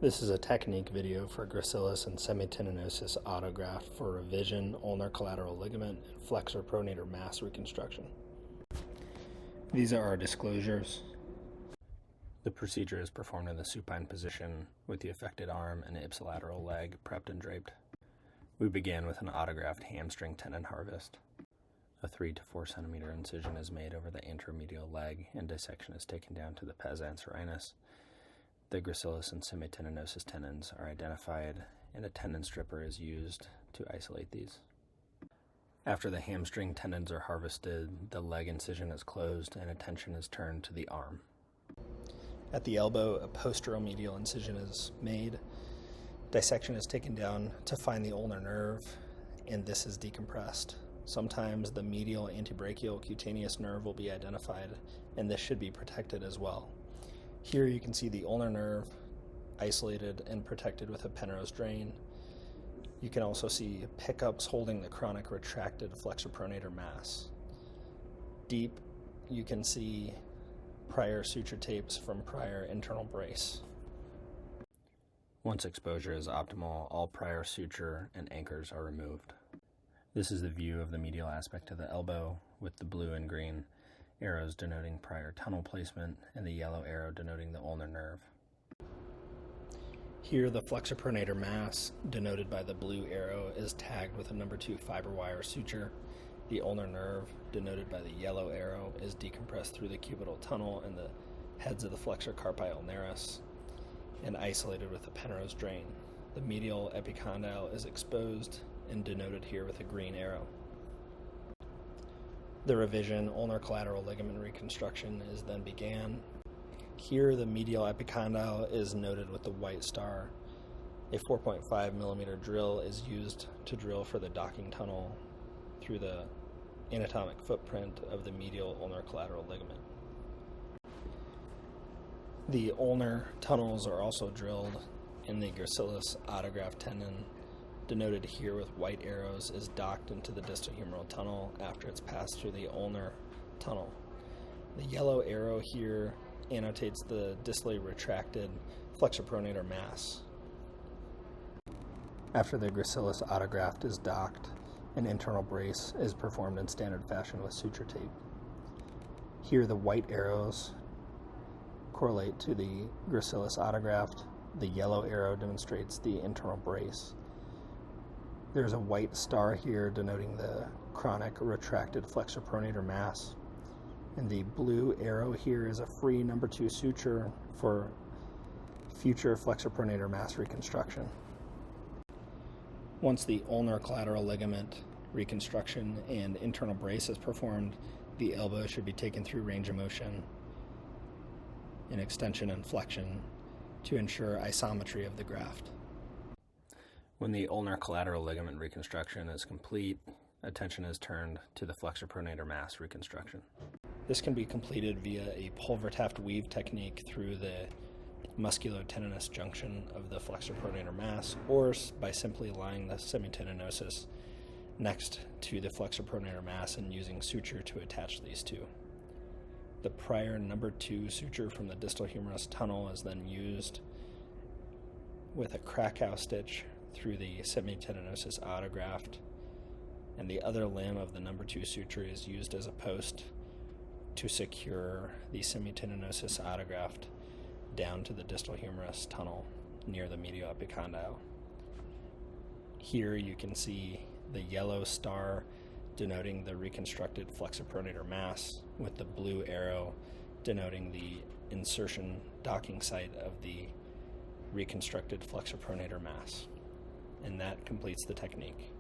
This is a technique video for Gracilis and Semitendinosus autograft for revision, ulnar collateral ligament, and flexor pronator mass reconstruction. These are our disclosures. The procedure is performed in the supine position with the affected arm and ipsilateral leg prepped and draped. We begin with an autograft hamstring tendon harvest. A 3 to 4 centimeter incision is made over the anteromedial leg and dissection is taken down to the pes anserinus. The gracilis and semitendinosus tendons are identified and a tendon stripper is used to isolate these. After the hamstring tendons are harvested, the leg incision is closed and attention is turned to the arm. At the elbow, a posteromedial incision is made. Dissection is taken down to find the ulnar nerve, and this is decompressed. Sometimes the medial antebrachial cutaneous nerve will be identified, and this should be protected as well. Here you can see the ulnar nerve isolated and protected with a Penrose drain. You can also see pickups holding the chronic retracted flexor pronator mass. Deep, you can see prior suture tapes from prior internal brace. Once exposure is optimal, all prior suture and anchors are removed. This is the view of the medial aspect of the elbow with the blue and green arrows denoting prior tunnel placement and the yellow arrow denoting the ulnar nerve. Here the flexor pronator mass, denoted by the blue arrow, is tagged with a number 2 fiber wire suture. The ulnar nerve, denoted by the yellow arrow, is decompressed through the cubital tunnel and the heads of the flexor carpi ulnaris and isolated with a Penrose drain. The medial epicondyle is exposed and denoted here with a green arrow. The revision ulnar collateral ligament reconstruction is then began. Here the medial epicondyle is noted with the white star. A 4.5 millimeter drill is used to drill for the docking tunnel through the anatomic footprint of the medial ulnar collateral ligament. The ulnar tunnels are also drilled, and the gracilis autograft tendon, denoted here with white arrows, is docked into the distal humeral tunnel after it's passed through the ulnar tunnel. The yellow arrow here annotates the distally retracted flexor pronator mass. After the gracilis autograft is docked, an internal brace is performed in standard fashion with suture tape. Here the white arrows correlate to the gracilis autograft. The yellow arrow demonstrates the internal brace. There's a white star here denoting the chronic retracted flexor pronator mass. And the blue arrow here is a free number 2 suture for future flexor pronator mass reconstruction. Once the ulnar collateral ligament reconstruction and internal brace is performed, the elbow should be taken through range of motion in extension and flexion to ensure isometry of the graft. When the ulnar collateral ligament reconstruction is complete, attention is turned to the flexor pronator mass reconstruction. This can be completed via a pulvertaft weave technique through the musculotendinous junction of the flexor pronator mass, or by simply lying the semitendinosus next to the flexor pronator mass and using suture to attach these two. The prior number 2 suture from the distal humerus tunnel is then used with a Krakow stitch through the semitendinosus autograft, and the other limb of the number 2 suture is used as a post to secure the semitendinosus autograft down to the distal humerus tunnel near the medial epicondyle. Here you can see the yellow star denoting the reconstructed flexor pronator mass with the blue arrow denoting the insertion docking site of the reconstructed flexor pronator mass. And that completes the technique.